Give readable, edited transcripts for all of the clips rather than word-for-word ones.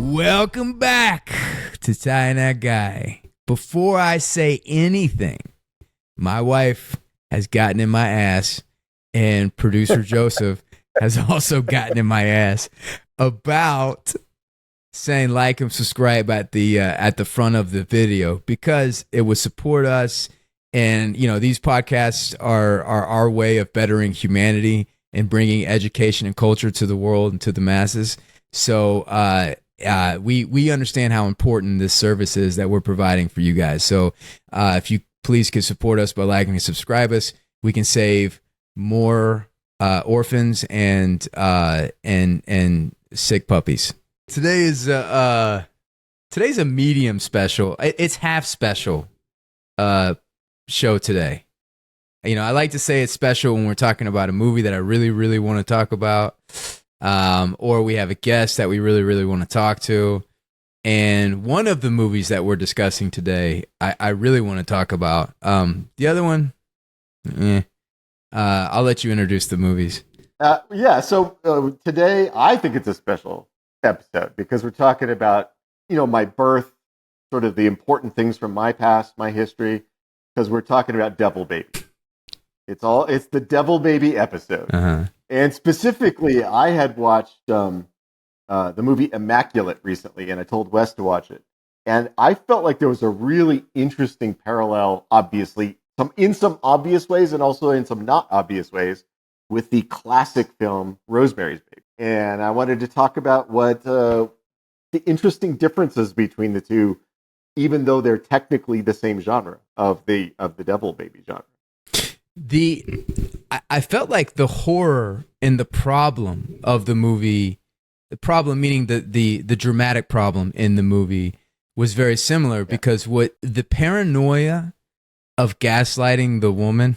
Welcome back to Ty and That Guy. Before I say anything, my wife has gotten in my ass, and producer Joseph has also gotten in my ass about saying like and subscribe at the front of the video, because it would support us. And these podcasts are our way of bettering humanity and bringing education and culture to the world and to the masses. So we understand how important this service is that we're providing for you guys. So if you please could support us by liking and subscribe us, we can save more orphans and sick puppies. Today's a medium special. It's half special show today. I like to say it's special when we're talking about a movie that I really, really want to talk about, or we have a guest that we really, really want to talk to. And one of the movies that we're discussing today, I really want to talk about. The other one, I'll let you introduce the movies. So today I think it's a special episode because we're talking about, my birth, sort of the important things from my past, my history, because we're talking about Devil Baby. It's the Devil Baby episode. Uh-huh. And specifically, I had watched the movie Immaculate recently, and I told Wes to watch it. And I felt like there was a really interesting parallel, obviously, in some obvious ways and also in some not obvious ways, with the classic film Rosemary's Baby. And I wanted to talk about what the interesting differences between the two, even though they're technically the same genre of the Devil Baby genre. I felt like the horror and the problem of the movie, the problem meaning the dramatic problem in the movie, was very similar, because what the paranoia of gaslighting the woman,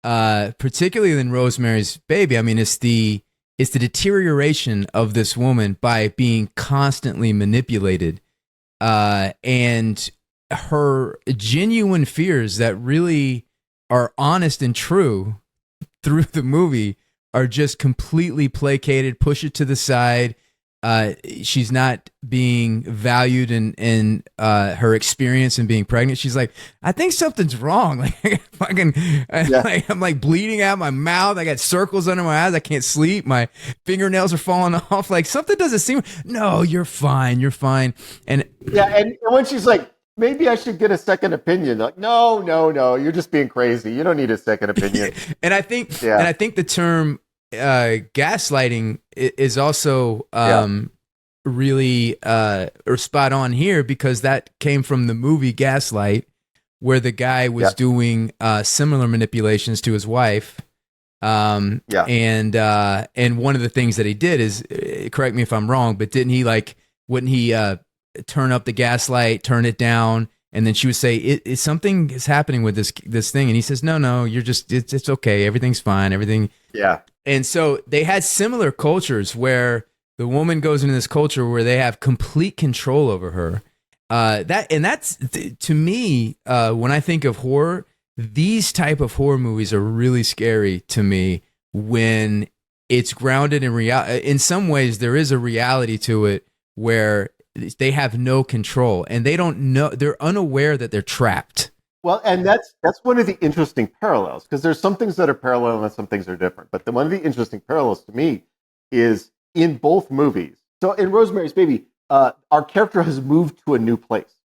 particularly in Rosemary's Baby, I mean, it's the deterioration of this woman by being constantly manipulated, and her genuine fears that really are honest and true through the movie are just completely placated, push it to the side. She's not being valued in her experience in being pregnant. She's like, I think something's wrong. Like, I'm like bleeding out my mouth. I got circles under my eyes. I can't sleep. My fingernails are falling off. Like, something doesn't seem. No, you're fine. You're fine. And when she's like, maybe I should get a second opinion. Like, no, you're just being crazy. You don't need a second opinion. And I think the term gaslighting is also really or spot on here, because that came from the movie Gaslight, where the guy was doing similar manipulations to his wife. And one of the things that he did is, correct me if I'm wrong, but wouldn't he turn up the gaslight, turn it down, and then she would say, something is happening with this thing, and he says, no, you're just, it's okay, everything's fine, everything. And so they had similar cultures where the woman goes into this culture where they have complete control over her. That's to me, when I think of horror, these type of horror movies are really scary to me, when it's grounded in reality. In some ways, there is a reality to it where they have no control, and they don't know, they're unaware that they're trapped. Well, and that's one of the interesting parallels, because there's some things that are parallel and some things are different. But one of the interesting parallels to me is in both movies. So in Rosemary's Baby, our character has moved to a new place.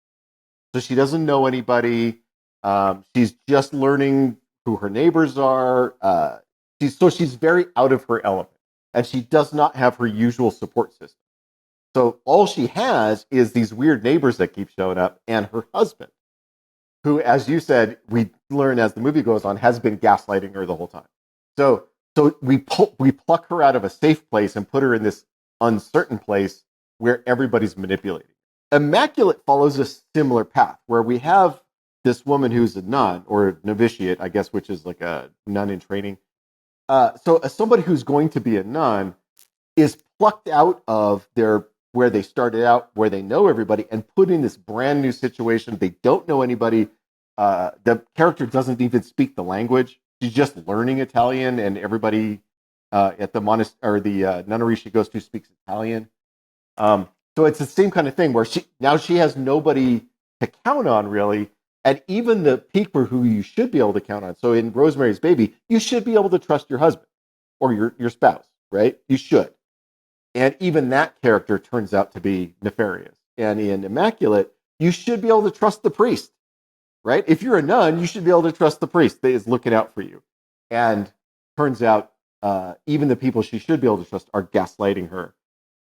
So she doesn't know anybody. She's just learning who her neighbors are. She's very out of her element, and she does not have her usual support system. So all she has is these weird neighbors that keep showing up, and her husband, who, as you said, we learn as the movie goes on, has been gaslighting her the whole time. So we pluck her out of a safe place and put her in this uncertain place where everybody's manipulating. Immaculate follows a similar path, where we have this woman who's a nun, or novitiate, I guess, which is like a nun in training. So as somebody who's going to be a nun is plucked out of where they started out, where they know everybody, and put in this brand new situation. They don't know anybody. The character doesn't even speak the language. She's just learning Italian, and everybody at the monastery or the nunnery she goes to speaks Italian. So it's the same kind of thing where she has nobody to count on, really. And even the people who you should be able to count on. So in Rosemary's Baby, you should be able to trust your husband or your spouse, right? You should. And even that character turns out to be nefarious. And in Immaculate, you should be able to trust the priest, right? If you're a nun, you should be able to trust the priest that is looking out for you. And turns out even the people she should be able to trust are gaslighting her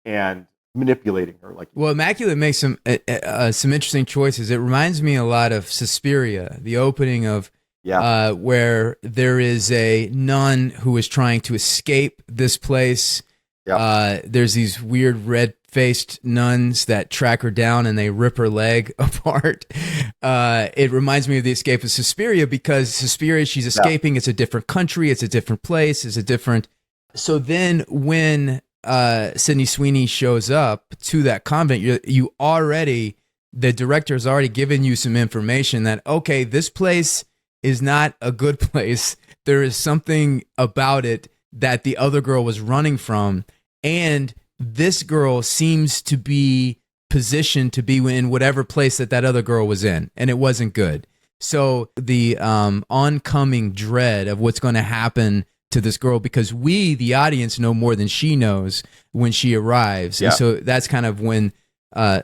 and manipulating her. Well, Immaculate makes some interesting choices. It reminds me a lot of Suspiria, the opening of where there is a nun who is trying to escape this place. There's these weird red-faced nuns that track her down and they rip her leg apart. It reminds me of the escape of Suspiria, because Suspiria, she's escaping. It's a different country. It's a different place. It's a different. So then when Sydney Sweeney shows up to that convent, you already, the director has already given you some information that, okay, this place is not a good place. There is something about it that the other girl was running from, and this girl seems to be positioned to be in whatever place that other girl was in, and it wasn't good. So the oncoming dread of what's going to happen to this girl, because we, the audience, know more than she knows when she arrives. And so that's kind of when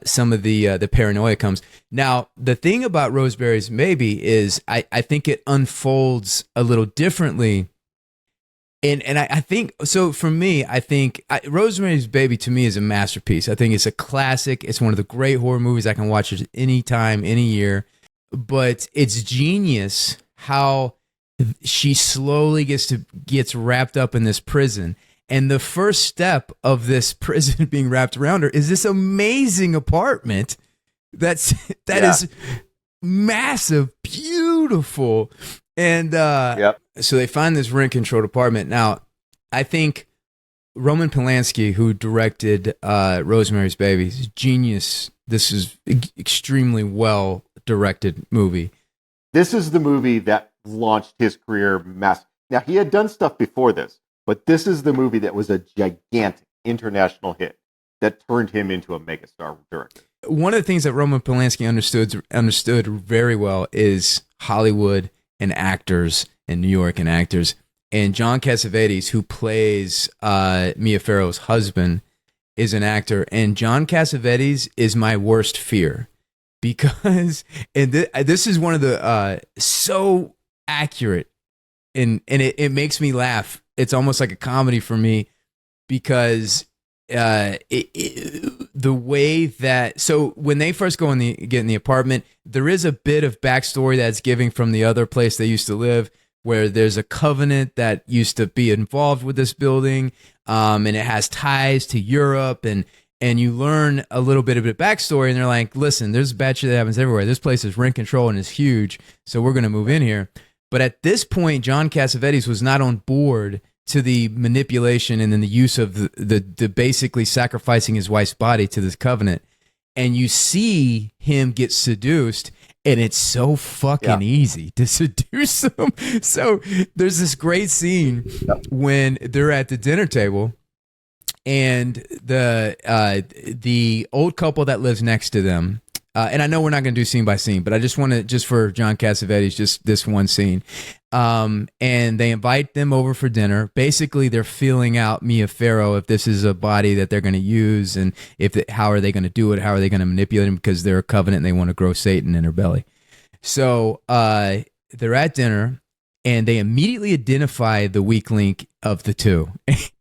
some of the paranoia comes. Now, the thing about Rosemary's Baby is I think it unfolds a little differently. And I think, so for me, I think Rosemary's Baby to me is a masterpiece. I think it's a classic. It's one of the great horror movies. I can watch it any time, any year. But it's genius how she slowly gets wrapped up in this prison. And the first step of this prison being wrapped around her is this amazing apartment that is massive, beautiful. And so they find this rent-controlled apartment. Now, I think Roman Polanski, who directed Rosemary's Baby, is genius. This is extremely well-directed movie. This is the movie that launched his career mass. Now, he had done stuff before this, but this is the movie that was a gigantic international hit that turned him into a megastar director. One of the things that Roman Polanski understood very well is Hollywood and actors in New York and actors. And John Cassavetes, who plays Mia Farrow's husband, is an actor. And John Cassavetes is my worst fear, because this is one of the so accurate, and it makes me laugh. It's almost like a comedy for me, because the way that, so when they first get in the apartment, there is a bit of backstory that's giving from the other place they used to live, where there's a covenant that used to be involved with this building, and it has ties to Europe, and you learn a little bit of the backstory, and they're like, listen, there's bad shit that happens everywhere. This place is rent control and is huge, so we're going to move in here. But at this point, John Cassavetes was not on board to the manipulation and then the use of the basically sacrificing his wife's body to this covenant. And you see him get seduced, and it's so fucking easy to seduce him. So there's this great scene when they're at the dinner table, and the old couple that lives next to them, and I know we're not going to do scene by scene, but I just want to, just for John Cassavetes, just this one scene. And they invite them over for dinner. Basically, they're feeling out Mia Farrow, if this is a body that they're going to use, and how are they going to do it? How are they going to manipulate him? Because they're a covenant and they want to grow Satan in her belly. So they're at dinner, and they immediately identify the weak link of the two.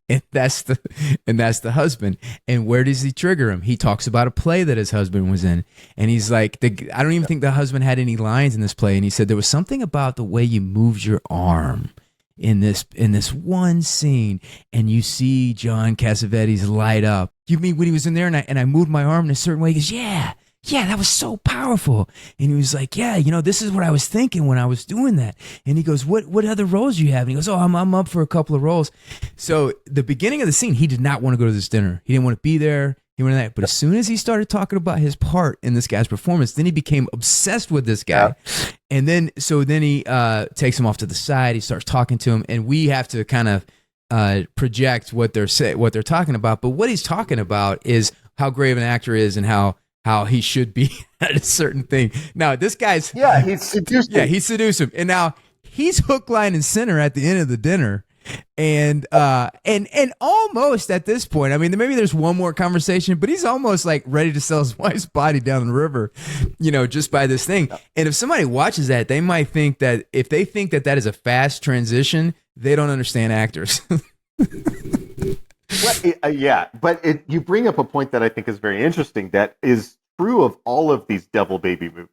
And that's the husband. And where does he trigger him? He talks about a play that his husband was in, and he's like, I don't even think the husband had any lines in this play, and he said there was something about the way you moved your arm in this one scene, and you see John Cassavetes light up. You mean when he was in there and I moved my arm in a certain way? He goes, yeah, that was so powerful. And he was like, this is what I was thinking when I was doing that. And he goes, what other roles do you have? And he goes, I'm up for a couple of roles. So the beginning of the scene, he did not want to go to this dinner. He didn't want to be there. He wanted that. But as soon as he started talking about his part in this guy's performance, then he became obsessed with this guy. Yeah. And then he takes him off to the side. He starts talking to him, and we have to kind of project what they're talking about. But what he's talking about is how great of an actor is and how he should be at a certain thing. Now this guy's he's seduced him. Yeah, he seduced him, and now he's hook, line, and sinner at the end of the dinner. And almost at this point, I mean, maybe there's one more conversation, but he's almost like ready to sell his wife's body down the river, just by this thing. And if somebody watches that, they might think that if they think that that is a fast transition, they don't understand actors. But you bring up a point that I think is very interesting. That is true of all of these Devil Baby movies,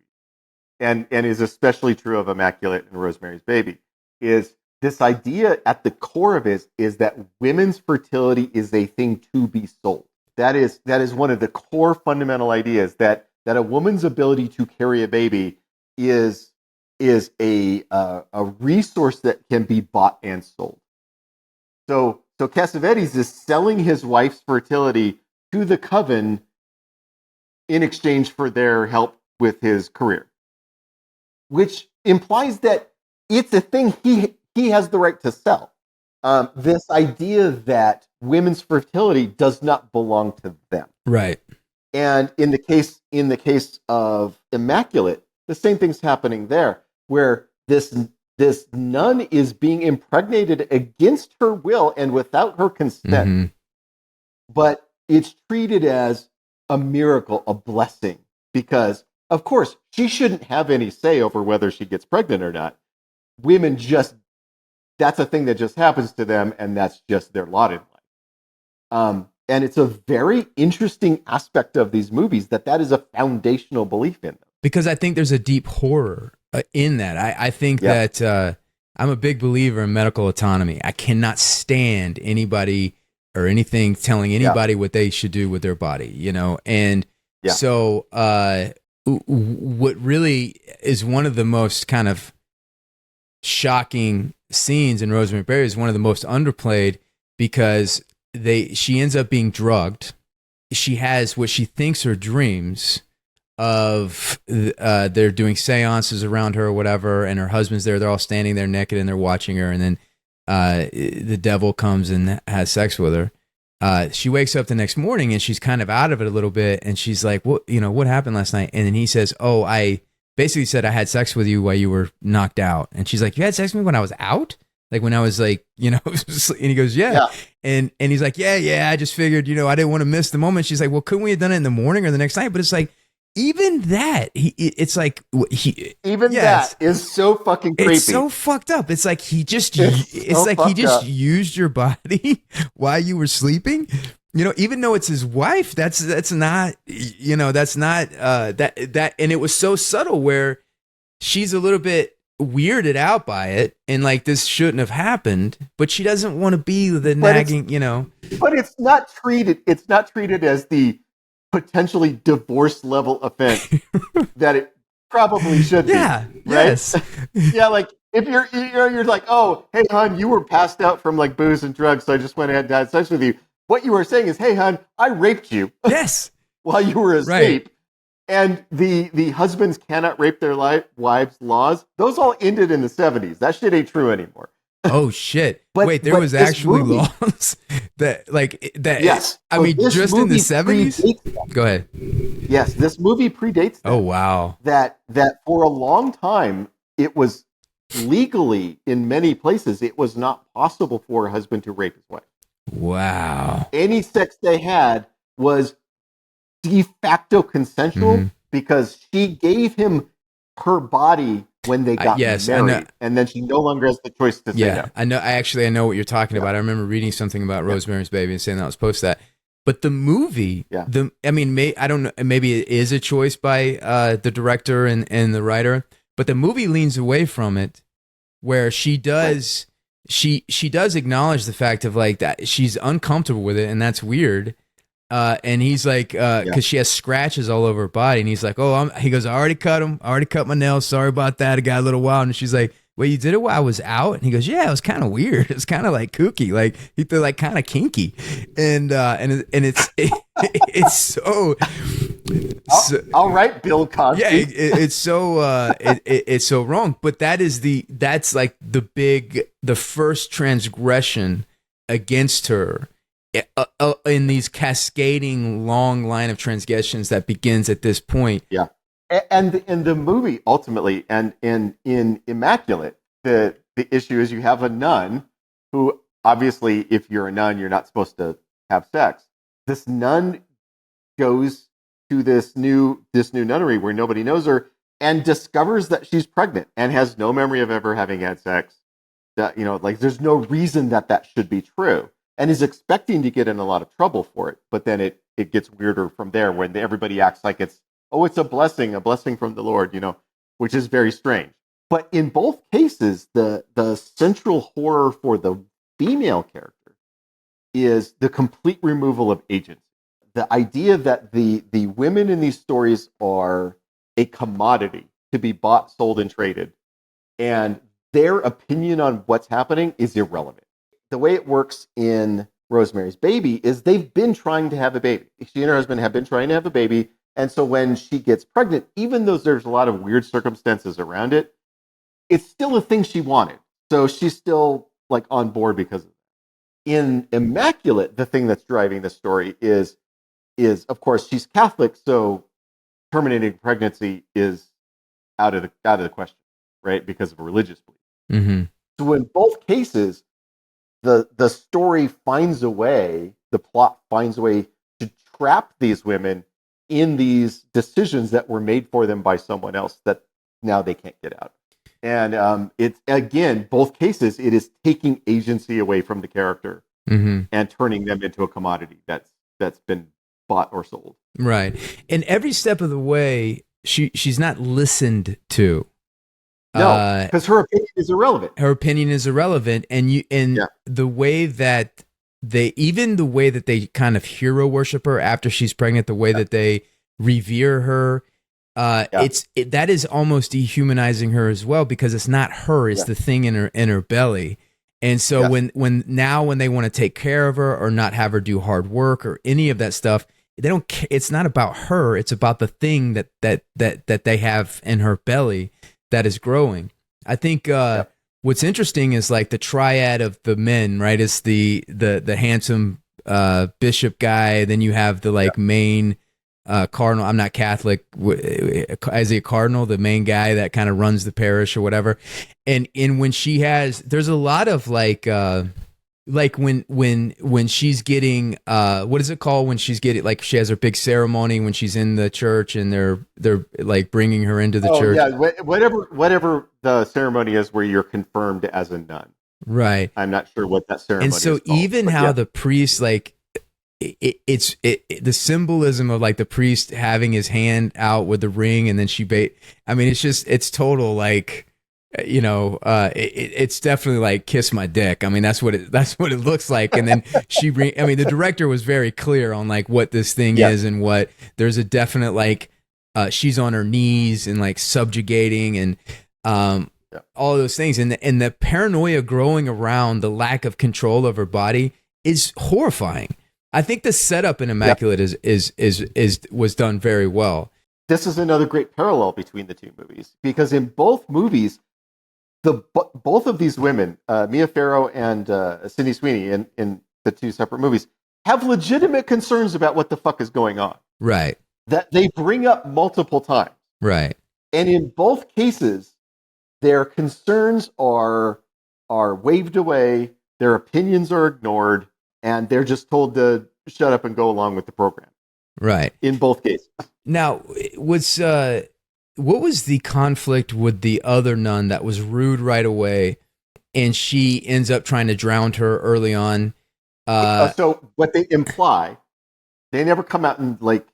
and is especially true of Immaculate and Rosemary's Baby. Is this idea at the core of it is that women's fertility is a thing to be sold. That is one of the core fundamental ideas, that a woman's ability to carry a baby is a resource that can be bought and sold. So Cassavetes is selling his wife's fertility to the coven in exchange for their help with his career, which implies that it's a thing he has the right to sell. This idea that women's fertility does not belong to them. Right. And in the case of Immaculate, the same thing's happening there, where this nun is being impregnated against her will and without her consent. Mm-hmm. But it's treated as a miracle, a blessing, because, of course, she shouldn't have any say over whether she gets pregnant or not. Women that's a thing that just happens to them, and that's just their lot in life. And it's a very interesting aspect of these movies that is a foundational belief in them. Because I think there's a deep horror in that. I think that I'm a big believer in medical autonomy. I cannot stand anybody or anything telling anybody what they should do with their body, And so what really is one of the most kind of shocking scenes in Rosemary Berry is one of the most underplayed, because she ends up being drugged. She has what she thinks are dreams of they're doing seances around her or whatever, and her husband's there. They're all standing there naked and they're watching her, and then the devil comes and has sex with her. She wakes up the next morning and she's kind of out of it a little bit, and she's like, what happened last night? And then he says, I basically said I had sex with you while you were knocked out. And she's like, you had sex with me when I was out? Like when I was like, and he goes, yeah. And he's like, yeah, I just figured, I didn't want to miss the moment. She's like, well, couldn't we have done it in the morning or the next night? But it's like, even that, that is so fucking creepy. It's so fucked up. It's like he just used your body while you were sleeping. Even though it's his wife, that's not, that. And it was so subtle where she's a little bit weirded out by it, and like this shouldn't have happened, but she doesn't want to be the nagging, But it's not treated as the potentially divorce level offense that it probably should be. Yeah. Right? Yes. Yeah. Like if you're like, oh, hey, hon, you were passed out from like booze and drugs, so I just went ahead and had sex with you. What you were saying is, hey, hon, I raped you. Yes. While you were asleep. Right. And the husbands cannot rape their wives laws, those all ended in the 70s. That shit ain't true anymore. Oh shit! Wait, there was actually laws that. Yes, I mean, just in the 70s. Go ahead. Yes, this movie predates that. Oh wow! That for a long time it was legally in many places it was not possible for a husband to rape his wife. Wow! Any sex they had was de facto consensual because she gave him her body when they got married, and then she no longer has the choice to say no. I know what you're talking about. I remember reading something about Rosemary's Baby and saying that was post that. But the movie, I don't know, maybe it is a choice by the director and the writer, but the movie leans away from it, where she does she does acknowledge the fact of like that she's uncomfortable with it, and that's weird. And he's like, because she has scratches all over her body, and he's like, he goes, I already cut them. I already cut my nails. Sorry about that. It got a little wild. And she's like, well, you did it while I was out? And he goes, yeah, it was kind of weird. It was kind of like kooky. Like he felt like kind of kinky. And it's so all right, Bill Cosby. Yeah, it's so it's so wrong. But that's like the first transgression against her in these cascading long line of transgressions that begins at this point. Yeah. And in the movie, ultimately, and in Immaculate, the issue is you have a nun who, obviously, if you're a nun, you're not supposed to have sex. This nun goes to this new nunnery where nobody knows her and discovers that she's pregnant and has no memory of ever having had sex. That, like, there's no reason that should be true, and is expecting to get in a lot of trouble for it. But then it gets weirder from there when everybody acts like it's a blessing from the Lord, which is very strange. But in both cases, the central horror for the female character is the complete removal of agency. The idea that the women in these stories are a commodity to be bought, sold, and traded, and their opinion on what's happening is irrelevant. The way it works in Rosemary's Baby is they've been trying to have a baby. She and her husband have been trying to have a baby. And so when she gets pregnant, even though there's a lot of weird circumstances around it, it's still a thing she wanted. So she's still like on board because of it. In Immaculate, the thing that's driving the story is of course she's Catholic, so terminating pregnancy is out of the question, right? Because of a religious belief. Mm-hmm. So in both cases, the story finds a way, the plot finds a way to trap these women in these decisions that were made for them by someone else that now they can't get out. And it's, again, both cases, it is taking agency away from the character and turning them into a commodity that's been bought or sold. Right. And every step of the way, she's not listened to. No, because her opinion is irrelevant. Her opinion is irrelevant, and the way that the way that they kind of hero worship her after she's pregnant, the way that they revere her, that is almost dehumanizing her as well, because it's not her, it's the thing in her belly. And so when they want to take care of her or not have her do hard work or any of that stuff, they don't. It's not about her. It's about the thing that they have in her belly that is growing. I think what's interesting is like the triad of the men, right? It's the handsome bishop guy. Then you have the main cardinal. I'm not Catholic. Is he a cardinal? The main guy that kind of runs the parish or whatever. And when she has, there's a lot of when she's getting what is it called when she's getting, like, she has her big ceremony when she's in the church and they're like bringing her into the church. Yeah, whatever the ceremony is where you're confirmed as a nun. Right. I'm not sure what that ceremony is. And so even how the priest, like, it's the symbolism of like the priest having his hand out with the ring and then it's total, like, it's definitely like kiss my dick. I mean, that's what it looks like. And then the director was very clear on like what this thing is, and what there's a definite like she's on her knees and like subjugating and all of those things, and the paranoia growing around the lack of control of her body is horrifying. I think the setup in Immaculate was done very well. This is another great parallel between the two movies, because in both movies, both of these women, Mia Farrow and Sydney Sweeney, in the two separate movies, have legitimate concerns about what the fuck is going on. Right. That they bring up multiple times. Right. And in both cases, their concerns are waved away, their opinions are ignored, and they're just told to shut up and go along with the program. Right. In both cases. Now, what was the conflict with the other nun that was rude right away, and she ends up trying to drown her early on? So what they imply, they never come out and like,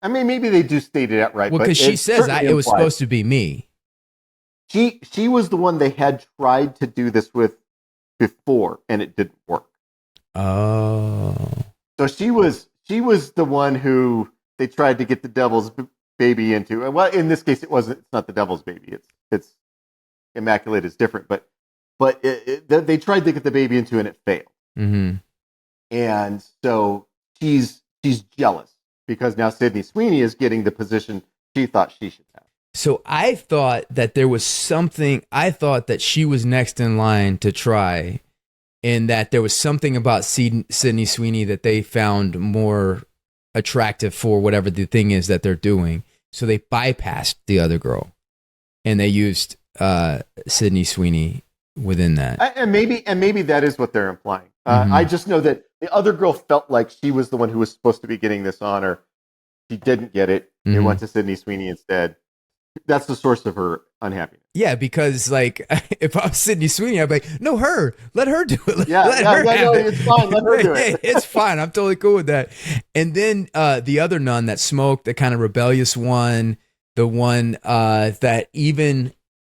I mean, maybe they do state it outright. Well, because she says it was supposed to be me. She was the one they had tried to do this with before, and it didn't work. Oh. So she was the one who they tried to get the devil's baby into. Well, in this case, it's not the devil's baby. It's Immaculate is different, but they tried to get the baby into, and it failed. Mm-hmm. And so she's jealous because now Sydney Sweeney is getting the position she thought she should have. So I thought that there was something. I thought that she was next in line to try, and that there was something about Sydney Sweeney that they found more attractive for whatever the thing is that they're doing. So they bypassed the other girl, and they used Sydney Sweeney within that. And maybe that is what they're implying. I just know that the other girl felt like she was the one who was supposed to be getting this honor. She didn't get it. It went to Sydney Sweeney instead. That's the source of her unhappiness. Yeah, because like if I was Sydney Sweeney, I'd be like, no, let her do it. It's fine. Let her do it. It's fine. I'm totally cool with that. And then the other nun that smoked, the kind of rebellious one, the one that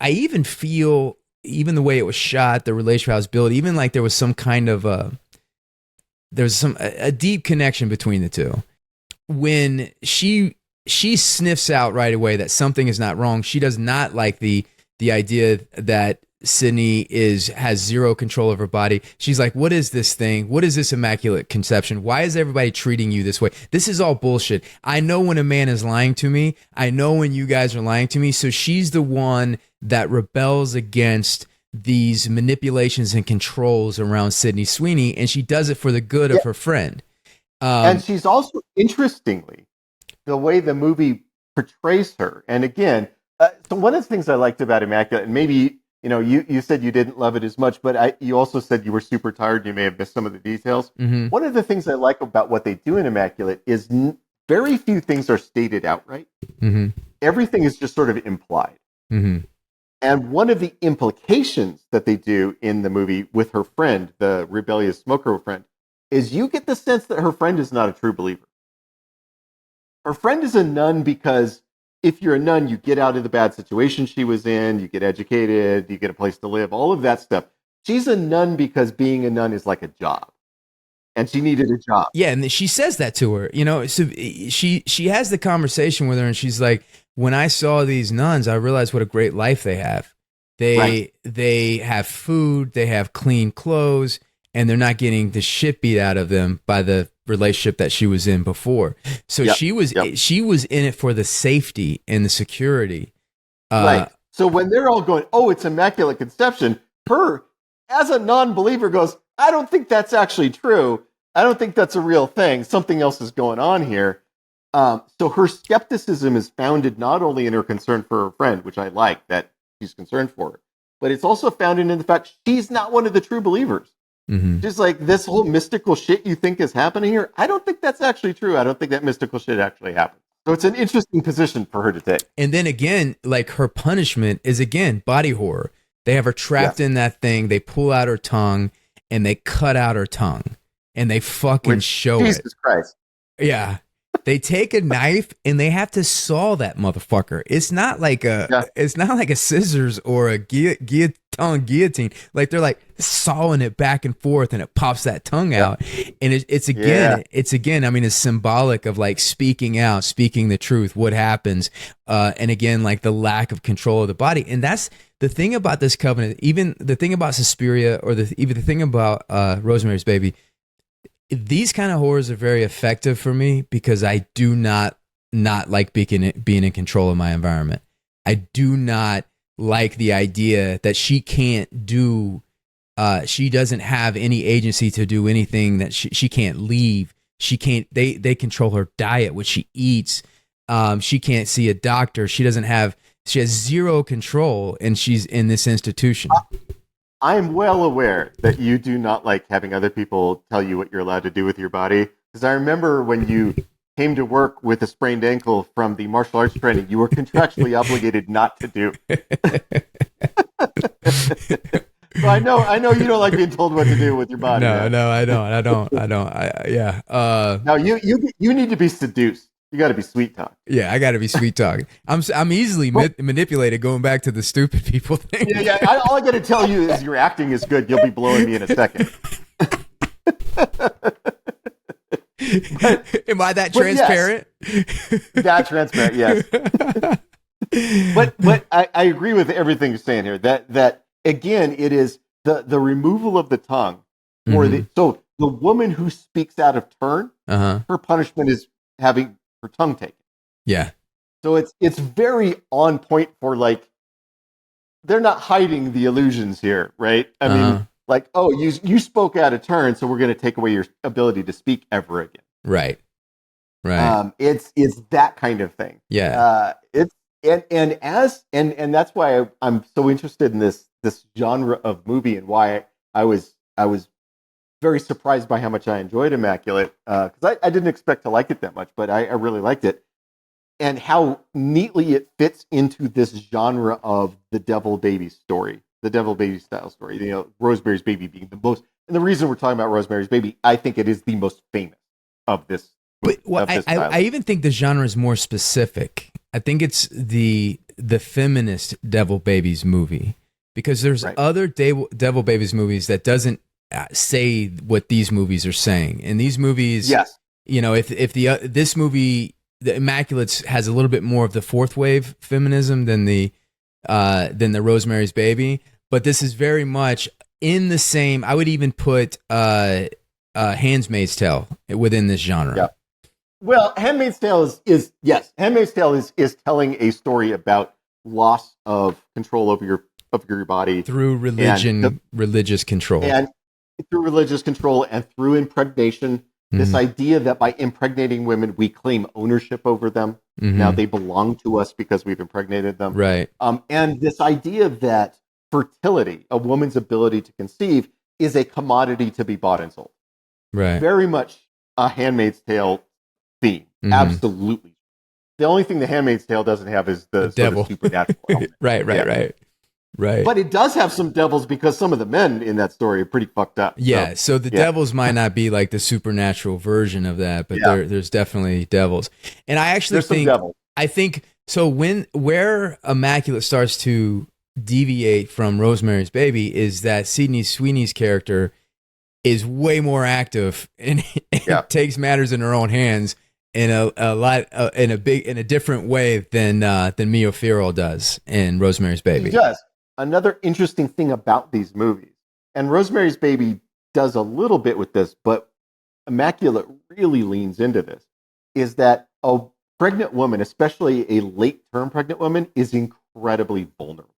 I even feel, even the way it was shot, the relationship I was built, even like there was some kind of a deep connection between the two. When she sniffs out right away that something is not wrong. She does not like the idea that Sydney has zero control of her body. She's like, what is this thing? What is this immaculate conception? Why is everybody treating you this way? This is all bullshit. I know when a man is lying to me. I know when you guys are lying to me. So she's the one that rebels against these manipulations and controls around Sydney Sweeney, and she does it for the good of her friend. And she's also, interestingly, the way the movie portrays her. And again, so one of the things I liked about Immaculate, and maybe, you said you didn't love it as much, but you also said you were super tired. You may have missed some of the details. Mm-hmm. One of the things I like about what they do in Immaculate is very few things are stated outright. Mm-hmm. Everything is just sort of implied. Mm-hmm. And one of the implications that they do in the movie with her friend, the rebellious smoker friend, is you get the sense that her friend is not a true believer. Her friend is a nun because if you're a nun, you get out of the bad situation she was in, you get educated, you get a place to live, all of that stuff. She's a nun because being a nun is like a job. And she needed a job. Yeah, and she says that to her. So she has the conversation with her, and she's like, when I saw these nuns, I realized what a great life they have. They have food, they have clean clothes, and they're not getting the shit beat out of them by the relationship that she was in before. So she was in it for the safety and the security. Right. So when they're all going, oh, it's Immaculate Conception, her, as a non-believer, goes, I don't think that's actually true. I don't think that's a real thing. Something else is going on here. So her skepticism is founded not only in her concern for her friend, which I like that she's concerned for her, but it's also founded in the fact she's not one of the true believers. Mm-hmm. Just like this whole mystical shit you think is happening here, I don't think that's actually true. I don't think that mystical shit actually happened. So it's an interesting position for her to take. And then again, like her punishment is again body horror. They have her trapped in that thing. They pull out her tongue and they cut out her tongue and they fucking show it. Jesus Christ. Yeah. They take a knife and they have to saw that motherfucker. It's not like it's not like a scissors or a guillotine. Like they're like sawing it back and forth and it pops that tongue out. And it's again, I mean, it's symbolic of like speaking out, speaking the truth, what happens. And again, like the lack of control of the body. And that's the thing about this covenant, even the thing about Suspiria or even the thing about Rosemary's Baby. These kind of horrors are very effective for me because I do not like being in control of my environment. I do not like the idea that she can't do, she doesn't have any agency to do anything, that she can't leave. She can't, they control her diet, what she eats. She can't see a doctor. She has zero control and she's in this institution. I'm well aware that you do not like having other people tell you what you're allowed to do with your body. Because I remember when you came to work with a sprained ankle from the martial arts training, you were contractually obligated not to do. So I know you don't like being told what to do with your body. No, I don't. No, you need to be seduced. You got to be sweet talk. Yeah, I got to be sweet talk. I'm easily manipulated. Going back to the stupid people thing. Yeah. All I got to tell you is your acting is good. You'll be blowing me in a second. Am I that transparent? Yes. That transparent, yes. But I agree with everything you're saying here. That again, it is the removal of the tongue, or so the woman who speaks out of turn, her punishment is having her tongue taken. Yeah. So it's very on point for, like, they're not hiding the illusions here, right? I mean, like, oh, you spoke out of turn, so we're going to take away your ability to speak ever again. Right. Right. It's that kind of thing. Yeah. And that's why I'm so interested in this genre of movie, and why I was very surprised by how much I enjoyed Immaculate, because I didn't expect to like it that much, but I really liked it, and how neatly it fits into this genre of the devil baby story, the devil baby style story. You know, Rosemary's Baby being the most, and the reason we're talking about Rosemary's Baby, I think it is the most famous of this. But I even think the genre is more specific. I think it's the feminist Devil Babies movie, because there's other Devil Babies movies that doesn't say what these movies are saying. And these movies, yes, you know, if this movie, The Immaculates, has a little bit more of the fourth wave feminism than the Rosemary's Baby, but this is very much in the same. I would even put Handmaid's Tale within this genre. Yeah. Well, Handmaid's Tale is Handmaid's Tale is telling a story about loss of control over your body through religion, religious control, and through religious control, and through impregnation. Mm-hmm. This idea that by impregnating women, we claim ownership over them. Mm-hmm. Now they belong to us because we've impregnated them. Right. And this idea that fertility, a woman's ability to conceive, is a commodity to be bought and sold. Right. Very much a Handmaid's Tale theme. Mm-hmm. Absolutely. The only thing the Handmaid's Tale doesn't have is the devil, supernatural element. Right. But it does have some devils, because some of the men in that story are pretty fucked up. Yeah. So the devils might not be like the supernatural version of that, but there's definitely devils. And I actually think so. Where Immaculate starts to deviate from Rosemary's Baby is that Sydney Sweeney's character is way more active and takes matters in her own hands in a different way than Mia Farrow does in Rosemary's Baby. She does. Another interesting thing about these movies, and Rosemary's Baby does a little bit with this, but Immaculate really leans into this, is that a pregnant woman, especially a late-term pregnant woman, is incredibly vulnerable.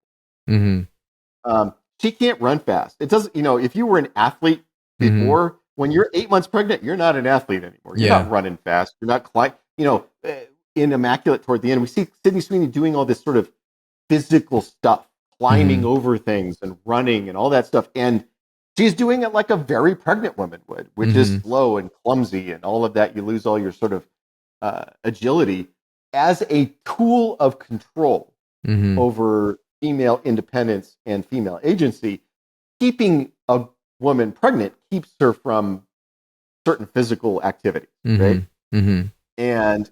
Mm-hmm. She can't run fast. It doesn't. If you were an athlete before, mm-hmm. when you're 8 months pregnant, you're not an athlete anymore. You're not running fast. You're not climbing. In Immaculate, toward the end, we see Sydney Sweeney doing all this sort of physical stuff, climbing mm-hmm. over things and running and all that stuff. And she's doing it like a very pregnant woman would, which mm-hmm. is slow and clumsy and all of that. You lose all your sort of agility as a tool of control mm-hmm. over female independence and female agency. Keeping a woman pregnant keeps her from certain physical activities, mm-hmm. right? Mm-hmm. And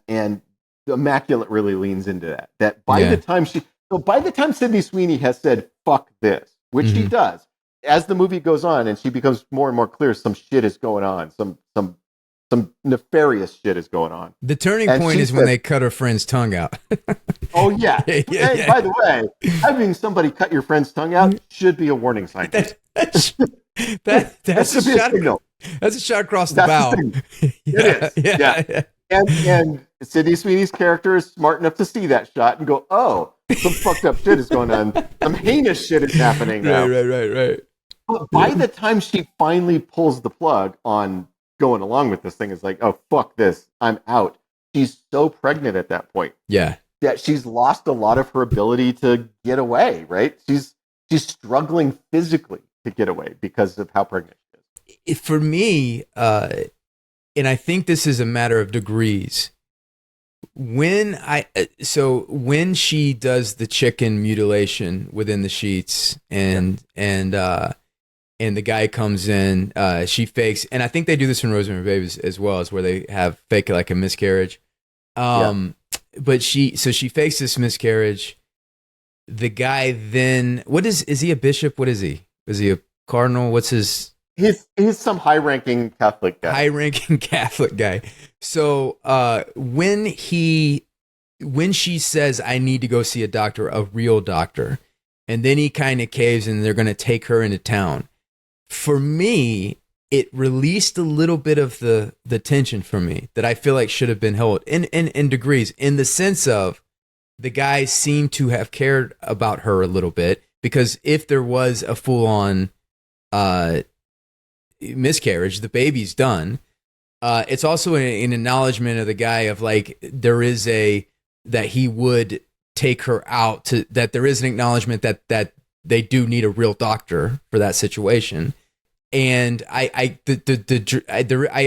Immaculate really leans into that. That by the time Sydney Sweeney has said "fuck this," which mm-hmm. she does, as the movie goes on and she becomes more and more clear, some shit is going on. Some nefarious shit is going on. The turning point is when they cut her friend's tongue out. Oh yeah. By the way, having somebody cut your friend's tongue out should be a warning sign. That's a signal. That's a shot across the bow. It is. Yeah. And Sydney Sweeney's character is smart enough to see that shot and go, "Oh, some fucked up shit is going on. Some heinous shit is happening now." Right. But by the time she finally pulls the plug on going along with this thing, it's like, "Oh, fuck this. I'm out." She's so pregnant at that point. Yeah. That she's lost a lot of her ability to get away, right? She's struggling physically to get away because of how pregnant she is. For me, and I think this is a matter of degrees. When she does the chicken mutilation within the sheets and the guy comes in, she fakes, and I think they do this in Rosemary's Baby as well, is where they have fake like a miscarriage. But she fakes this miscarriage. The guy then, is he a bishop? What is he? Is he a cardinal? What's his? He's some high-ranking Catholic guy. So when she says, "I need to go see a doctor, a real doctor," and then he kind of caves and they're going to take her into town. For me, it released a little bit of the tension for me that I feel like should have been held in degrees, in the sense of the guy seemed to have cared about her a little bit, because if there was a full-on miscarriage. The baby's done. It's also an acknowledgement of the guy of like, that he would take her out that there is an acknowledgement that they do need a real doctor for that situation. And I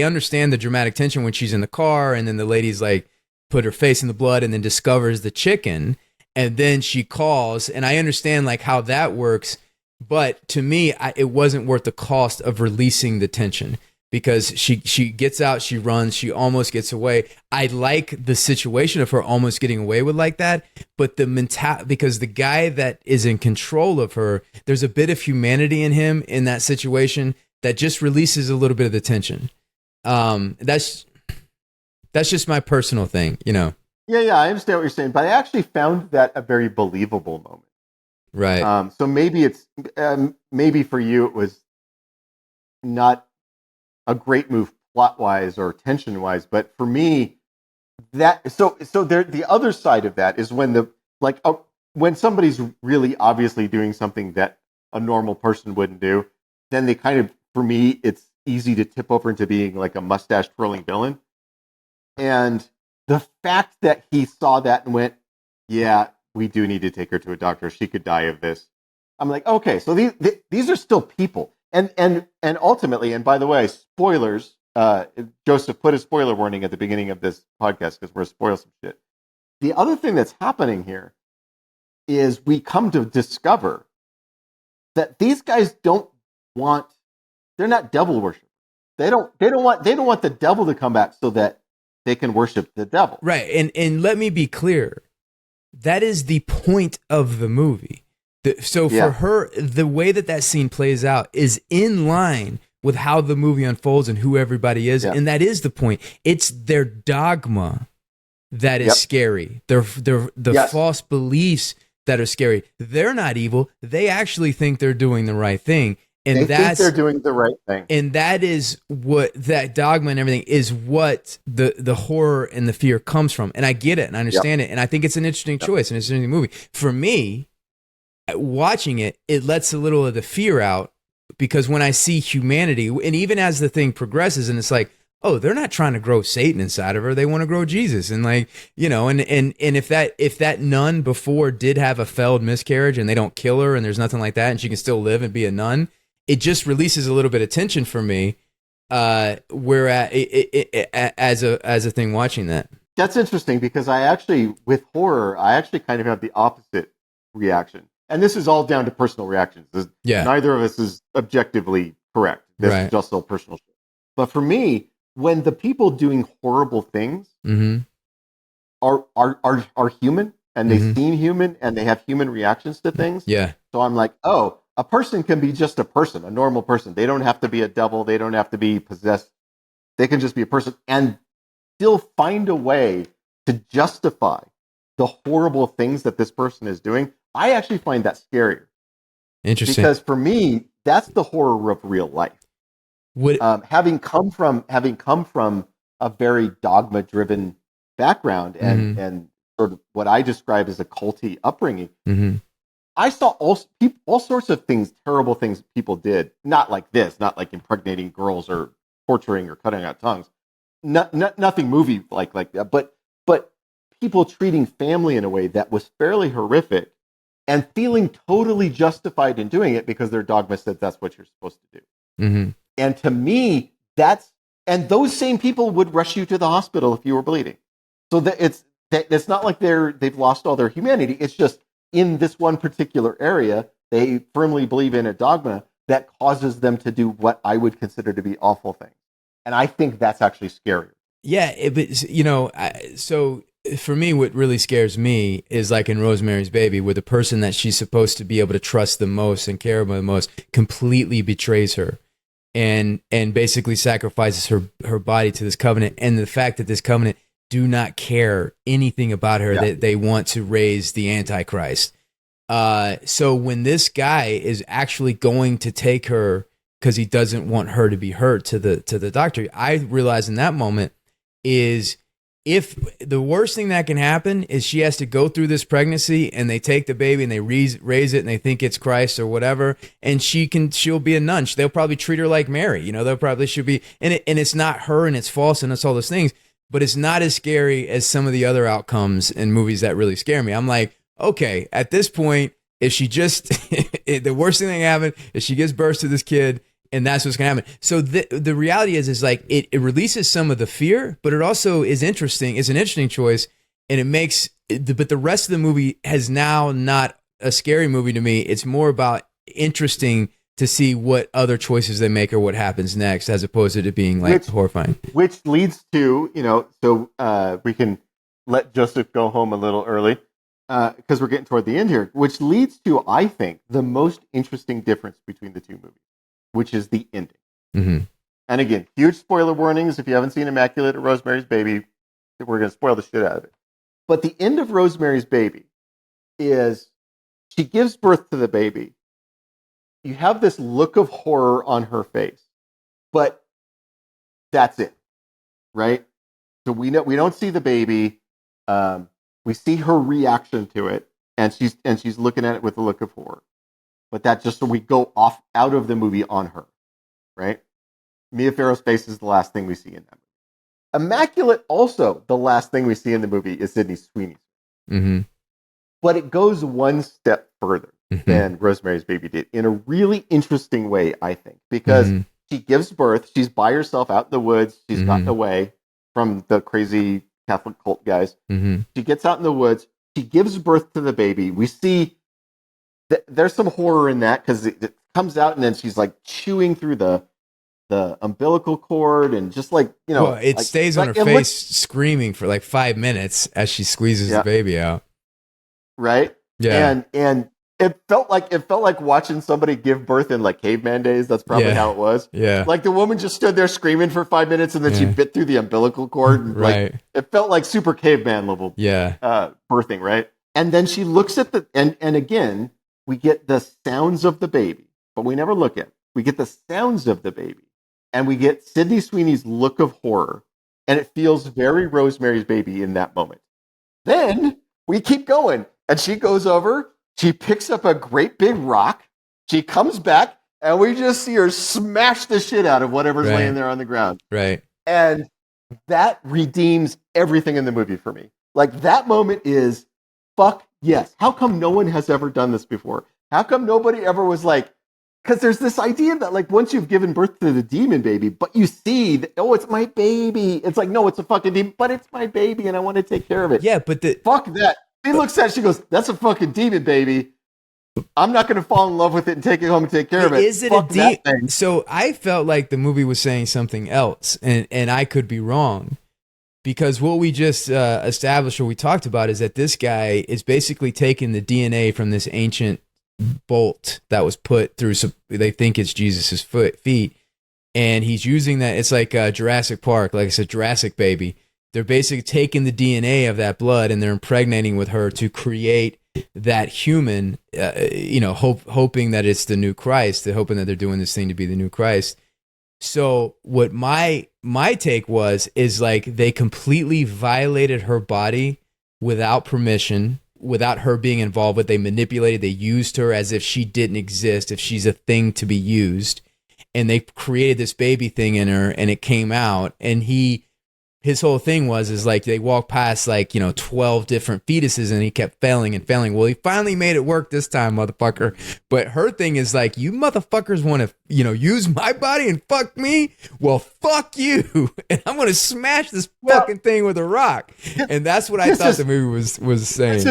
understand the dramatic tension when she's in the car and then the lady's like put her face in the blood and then discovers the chicken and then she calls, and I understand like how that works, but to me it wasn't worth the cost of releasing the tension, because she gets out, she runs, she almost gets away. I like the situation of her almost getting away with like that, but because the guy that is in control of her, there's a bit of humanity in him in that situation that just releases a little bit of the tension. That's just my personal thing, you know. Yeah, I understand what you're saying, but I actually found that a very believable moment. Right. So maybe it's maybe for you it was not a great move plot-wise or tension-wise, but for me, that so there the other side of that is when when somebody's really obviously doing something that a normal person wouldn't do, then they kind of, for me, it's easy to tip over into being like a mustache twirling villain. And the fact that he saw that and went, yeah, we do need to take her to a doctor. She could die of this. I'm like, okay, so these are still people. And ultimately, and by the way, spoilers, Joseph put a spoiler warning at the beginning of this podcast because we're going to spoil some shit. The other thing that's happening here is we come to discover that these guys they're not devil worship. They don't want the devil to come back so that they can worship the devil. Right. And let me be clear. That is the point of the movie. For her, the way that scene plays out is in line with how the movie unfolds and who everybody is. Yeah. And that is the point. It's their dogma that is scary. The false beliefs that are scary. They're not evil. They actually think they're doing the right thing. And they think they're doing the right thing. And that is what that dogma and everything is, what the horror and the fear comes from. And I get it and I understand it. And I think it's an interesting choice and it's an interesting movie. For me, watching it, it lets a little of the fear out, because when I see humanity, and even as the thing progresses, and it's like, oh, they're not trying to grow Satan inside of her. They want to grow Jesus. And like, you know, and if that nun before did have a failed miscarriage and they don't kill her and there's nothing like that and she can still live and be a nun, it just releases a little bit of tension for me. Whereas as a thing watching that. That's interesting, because with horror, I actually kind of have the opposite reaction. And this is all down to personal reactions. Neither of us is objectively correct. This is just all personal shit. But for me, when the people doing horrible things are human, and they seem human, and they have human reactions to things. Yeah. So I'm like, oh, a person can be just a person, a normal person. They don't have to be a devil. They don't have to be possessed. They can just be a person and still find a way to justify the horrible things that this person is doing. I actually find that scarier. Interesting. Because for me, that's the horror of real life. Having come from a very dogma-driven background and sort of what I describe as a culty upbringing, I saw all sorts of things, terrible things people did. Not like this, not like impregnating girls or torturing or cutting out tongues. Nothing movie like that. But people treating family in a way that was fairly horrific, and feeling totally justified in doing it because their dogma said that's what you're supposed to do. And to me, and those same people would rush you to the hospital if you were bleeding. So that it's not like they've lost all their humanity. It's just in this one particular area, they firmly believe in a dogma that causes them to do what I would consider to be awful things. And I think that's actually scarier. Yeah, but you know, so for me, what really scares me is like in Rosemary's Baby, where the person that she's supposed to be able to trust the most and care about the most completely betrays her and basically sacrifices her body to this covenant. And the fact that this covenant do not care anything about her, that they want to raise the Antichrist. So when this guy is actually going to take her because he doesn't want her to be hurt to the doctor, I realize in that moment is if the worst thing that can happen is she has to go through this pregnancy and they take the baby and they raise it and they think it's Christ or whatever, and she'll be a nun. They'll probably treat her like Mary, you know. They'll probably should be, and it's not her and it's false and it's all those things, but it's not as scary as some of the other outcomes in movies that really scare me. I'm like, okay, at this point, if she just the worst thing that can happen is she gives birth to this kid. And that's what's gonna happen. So the reality is like it releases some of the fear, but it also is interesting. It's an interesting choice, and it makes. But the rest of the movie has now not a scary movie to me. It's more about interesting to see what other choices they make or what happens next, as opposed to it being like horrifying. Which leads to so we can let Joseph go home a little early because we're getting toward the end here. Which leads to, I think, the most interesting difference between the two movies, which is the ending. Mm-hmm. And again, huge spoiler warnings. If you haven't seen Immaculate Rosemary's Baby, we're going to spoil the shit out of it. But the end of Rosemary's Baby is she gives birth to the baby. You have this look of horror on her face, but that's it, right? So we don't see the baby. We see her reaction to it, and she's looking at it with a look of horror. But that just so we go out of the movie on her, right? Mia Farrow's face is the last thing we see in that movie. Immaculate, also, the last thing we see in the movie is Sydney Sweeney. Mm-hmm. But it goes one step further than Rosemary's Baby did in a really interesting way, I think, because she gives birth. She's by herself out in the woods. She's gotten away from the crazy Catholic cult guys. She gets out in the woods. She gives birth to the baby. We see there's some horror in that because it comes out and then she's like chewing through the umbilical cord and just like, you know. Well, it stays on her face screaming for like 5 minutes as she squeezes the baby out. Right? Yeah. And it felt like watching somebody give birth in like caveman days. That's probably how it was. Yeah. Like the woman just stood there screaming for 5 minutes and then she bit through the umbilical cord. And like it felt like super caveman level birthing, right? And then she looks at and again, we get the sounds of the baby, but we never look at it. We get the sounds of the baby, and we get Sydney Sweeney's look of horror, and it feels very Rosemary's Baby in that moment. Then we keep going, and she goes over, she picks up a great big rock, she comes back, and we just see her smash the shit out of whatever's laying there on the ground. Right. And that redeems everything in the movie for me. Like, that moment is, fuck yes. How come no one has ever done this before? How come nobody ever was like, because there's this idea that like once you've given birth to the demon baby, but you see that, oh, it's my baby. It's like, no, it's a fucking demon, but it's my baby and I want to take care of it. Yeah, but fuck that. She looks at it, she goes, that's a fucking demon baby. I'm not going to fall in love with it and take it home and take care of it. Is it a demon? So I felt like the movie was saying something else, and I could be wrong. Because what we just established or we talked about is that this guy is basically taking the DNA from this ancient bolt that was put through, they think it's Jesus's feet, and he's using that. It's like Jurassic Park, like it's a Jurassic baby. They're basically taking the DNA of that blood and they're impregnating with her to create that human, hoping that it's the new Christ. They're hoping that they're doing this thing to be the new Christ. So what my take is like they completely violated her body without permission, without her being involved with. They manipulated, they used her as if she didn't exist, if she's a thing to be used. And they created this baby thing in her and it came out, and his whole thing is like they walked past 12 different fetuses and he kept failing and failing. Well, he finally made it work this time, motherfucker. But her thing is like, you motherfuckers want to, use my body and fuck me? Well, fuck you. And I'm going to smash this fucking thing with a rock. And that's what I thought the movie was saying.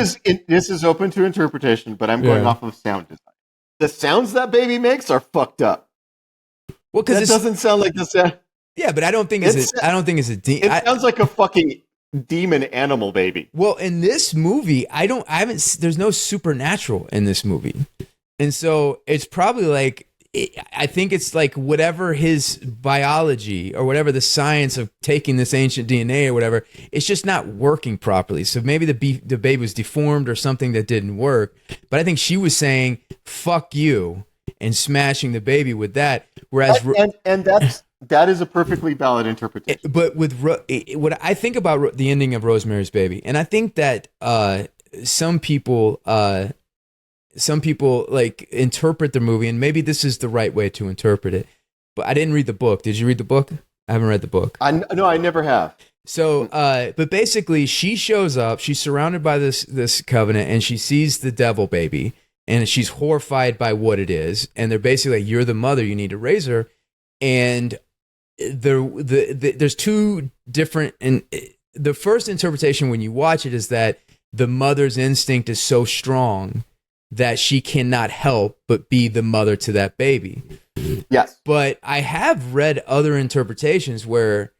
This is open to interpretation, but I'm going off of sound design. The sounds that baby makes are fucked up. Well, because it doesn't sound like the sound. Yeah, but I don't think it's a demon. It sounds like a fucking demon animal baby. Well, in this movie, there's no supernatural in this movie. And so it's probably like, I think it's like whatever his biology or whatever the science of taking this ancient DNA or whatever, it's just not working properly. So maybe the baby was deformed or something that didn't work. But I think she was saying, fuck you, and smashing the baby with that. Whereas, and that's That is a perfectly valid interpretation. But with what I think about the ending of Rosemary's Baby, and I think that some people like interpret the movie, and maybe this is the right way to interpret it. But I didn't read the book. Did you read the book? I haven't read the book. No, I never have. So, but basically, she shows up. She's surrounded by this covenant, and she sees the devil baby, and she's horrified by what it is. And they're basically like, "You're the mother. You need to raise her." And there's two different. And the first interpretation when you watch it is that the mother's instinct is so strong that she cannot help but be the mother to that baby. Yes. But I have read other interpretations where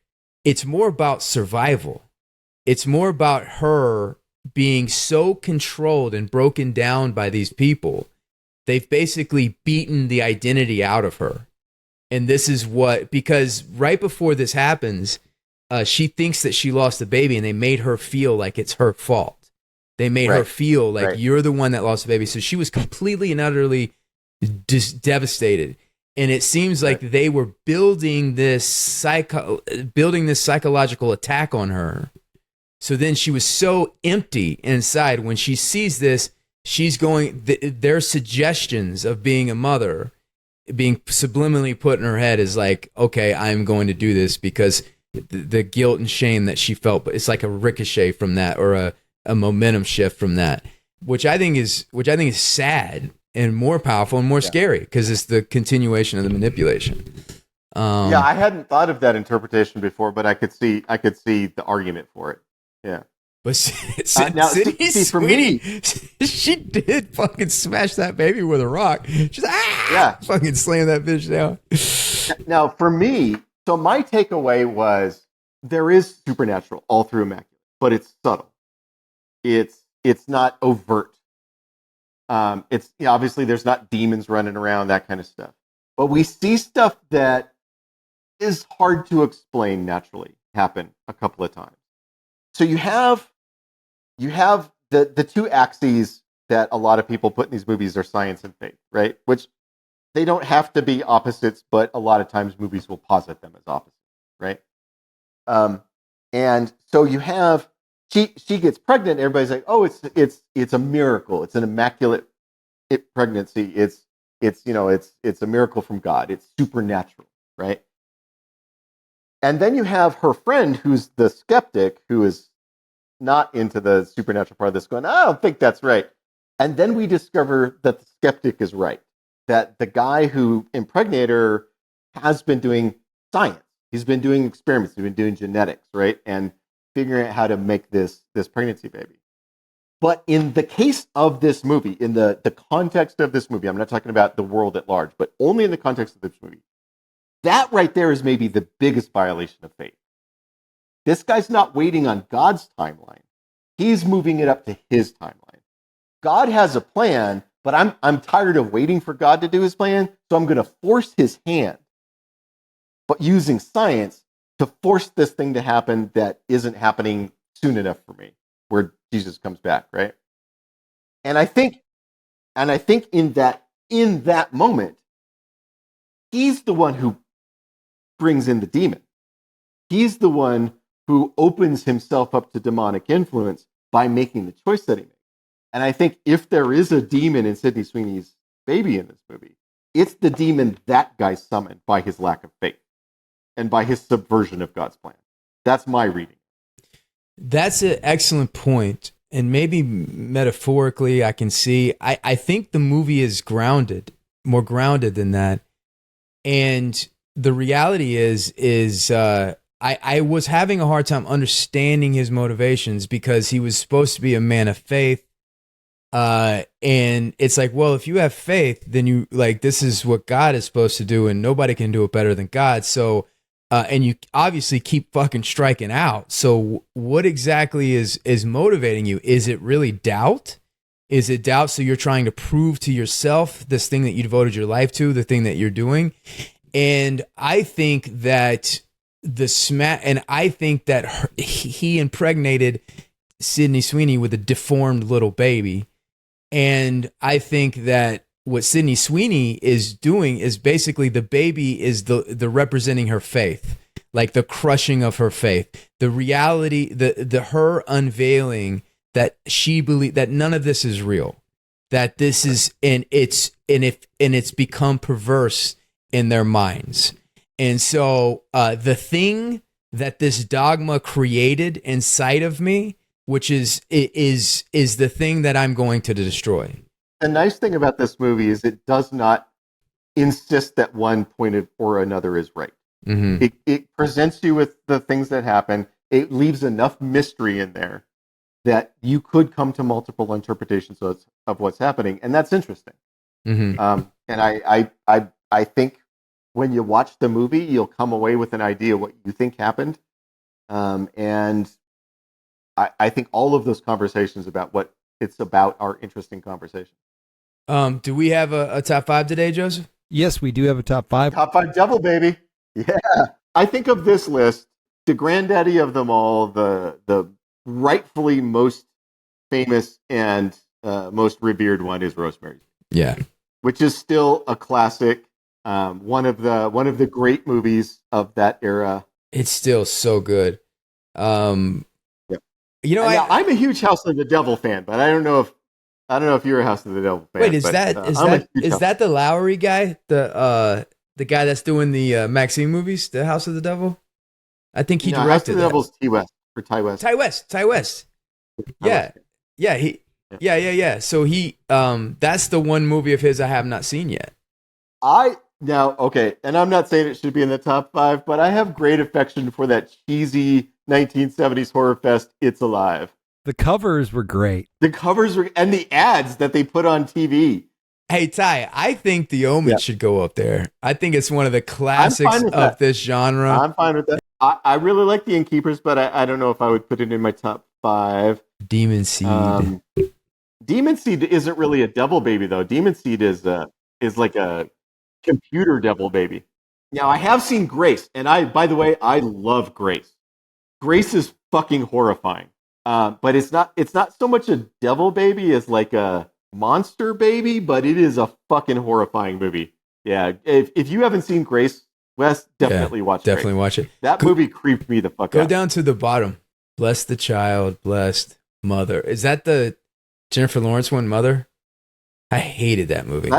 it's more about survival. It's more about her being so controlled and broken down by these people. They've basically beaten the identity out of her. And this is because right before this happens, she thinks that she lost the baby, and they made her feel like it's her fault. They made her feel like you're the one that lost the baby. So she was completely and utterly devastated. And it seems like they were building this psychological attack on her. So then she was so empty inside. When she sees this, she's going, their suggestions of being a mother being subliminally put in her head is like, okay, I'm going to do this because the guilt and shame that she felt, but it's like a ricochet from that, or a momentum shift from that, which I think is sad and more powerful and more scary, because it's the continuation of the manipulation. I hadn't thought of that interpretation before, but I could see the argument for it. Yeah. But now, Sydney see, for Sweeney, me, she did fucking smash that baby with a rock. She's like, fucking slam that bitch down. Now, for me, so my takeaway was there is supernatural all through Immaculate, but it's subtle. It's not overt. It's obviously there's not demons running around, that kind of stuff. But we see stuff that is hard to explain naturally happen a couple of times. So you have the two axes that a lot of people put in these movies are science and faith, right? Which they don't have to be opposites, but a lot of times movies will posit them as opposites, right? And so you have she gets pregnant. Everybody's like, oh, it's a miracle. It's an immaculate pregnancy. It's a miracle from God. It's supernatural, right? And then you have her friend, who's the skeptic, who is not into the supernatural part of this, going, I don't think that's right. And then we discover that the skeptic is right, that the guy who impregnated her has been doing science. He's been doing experiments. He's been doing genetics, right? And figuring out how to make this pregnancy baby. But in the case of this movie, in the context of this movie, I'm not talking about the world at large, but only in the context of this movie, that right there is maybe the biggest violation of faith. This guy's not waiting on God's timeline. He's moving it up to his timeline. God has a plan, but I'm tired of waiting for God to do his plan, so I'm going to force his hand, but using science to force this thing to happen that isn't happening soon enough for me, where Jesus comes back, right? And I think in that moment, he's the one who brings in the demon. He's the one who opens himself up to demonic influence by making the choice that he makes. And I think if there is a demon in Sydney Sweeney's baby in this movie, it's the demon that guy summoned by his lack of faith and by his subversion of God's plan. That's my reading. That's an excellent point. And maybe metaphorically, I can see, I think the movie is more grounded than that. And the reality is I was having a hard time understanding his motivations, because he was supposed to be a man of faith. And it's like, well, if you have faith, then this is what God is supposed to do, and nobody can do it better than God. So, and you obviously keep fucking striking out. So what exactly is motivating you? Is it really doubt? Is it doubt? So you're trying to prove to yourself this thing that you devoted your life to, the thing that you're doing. And I think that he impregnated Sydney Sweeney with a deformed little baby. And I think that what Sydney Sweeney is doing is basically the baby is the representing her faith, like the crushing of her faith, the reality, the her unveiling that she believe that none of this is real, that this is and it's become perverse in their minds. And so the thing that this dogma created inside of me, which is the thing that I'm going to destroy. The nice thing about this movie is it does not insist that one point or another is right. Mm-hmm. It presents you with the things that happen. It leaves enough mystery in there that you could come to multiple interpretations of what's happening, and that's interesting. Mm-hmm. And I think when you watch the movie, you'll come away with an idea what you think happened. And I think all of those conversations about what it's about are interesting conversations. Do we have a top 5 today, Joseph? Yes, we do have a top 5. Top 5 devil, baby. Yeah. I think of this list, the granddaddy of them all, the rightfully most famous and most revered one is Rosemary's. Yeah. Which is still a classic. One of the great movies of that era. It's still so good. Yep. You know, I'm a huge House of the Devil fan, but I don't know if you're a House of the Devil fan. Wait, is that the Lowry guy, the guy that's doing the Maxine movies, the House of the Devil? I think he directed House of the Devil's Ty West. Ty West. Yeah. So he that's the one movie of his I have not seen yet. And I'm not saying it should be in the top 5, but I have great affection for that cheesy 1970s horror fest, It's Alive. The covers were great. And the ads that they put on TV. Hey, Ty, I think The Omen should go up there. I think it's one of the classics of this genre. I'm fine with that. I really like The Innkeepers, but I don't know if I would put it in my top 5. Demon Seed. Demon Seed isn't really a devil baby, though. Demon Seed is like a computer devil baby. Now, I have seen Grace, and by the way, I love Grace. Grace is fucking horrifying. But it's not so much a devil baby as like a monster baby, but it is a fucking horrifying movie. Yeah, if you haven't seen Grace, Wes, definitely watch it. Definitely watch it. That movie creeped me the fuck out. Go down to the bottom. Bless the Child, Blessed Mother. Is that the Jennifer Lawrence one, Mother? I hated that movie.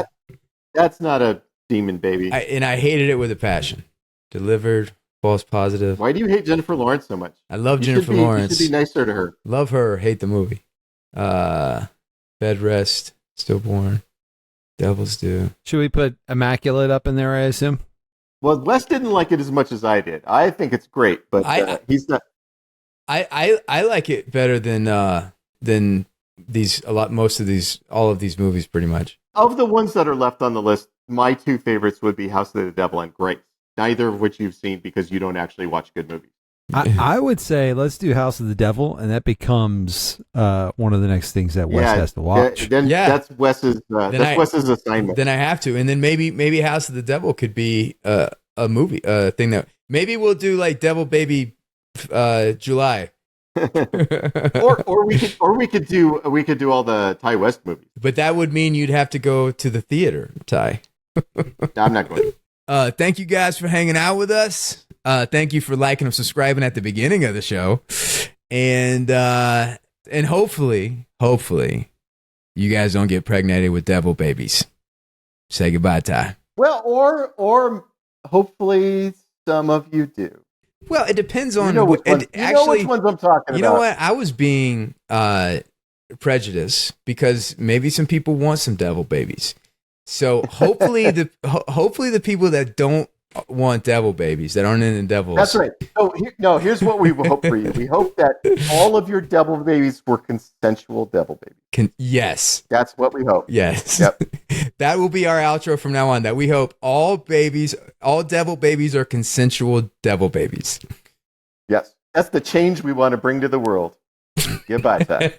That's not a demon baby. I hated it with a passion. Delivered, false positive. Why do you hate Jennifer Lawrence so much? I love Jennifer Lawrence. You should be nicer to her. Love her, hate the movie. Bed Rest, Stillborn, Devil's Due. Should we put Immaculate up in there, I assume? Well, Wes didn't like it as much as I did. I think it's great, but he's not. I like it better than these all of these movies pretty much. Of the ones that are left on the list, my 2 favorites would be House of the Devil and Grace. Neither of which you've seen because you don't actually watch good movies. I would say let's do House of the Devil, and that becomes one of the next things that Wes has to watch. That's Wes's Wes's assignment. Then I have to, and then maybe House of the Devil could be a movie thing that maybe we'll do like Devil Baby July. or we could do all the Ty West movies. But that would mean you'd have to go to the theater, Ty. No, I'm not going. Thank you guys for hanging out with us. Thank you for liking and subscribing at the beginning of the show, and hopefully you guys don't get pregnant with devil babies. Say goodbye, Ty. Well, or hopefully some of you do. Well, it depends on which ones I'm talking about. You know what? I was being prejudiced because maybe some people want some devil babies. So hopefully the people that don't want devil babies, that aren't into devils. That's right. So here's what we hope for you. We hope that all of your devil babies were consensual devil babies. Yes. That's what we hope. Yes. Yep. That will be our outro from now on, that we hope all devil babies are consensual devil babies. Yes. That's the change we want to bring to the world. Goodbye, Ty.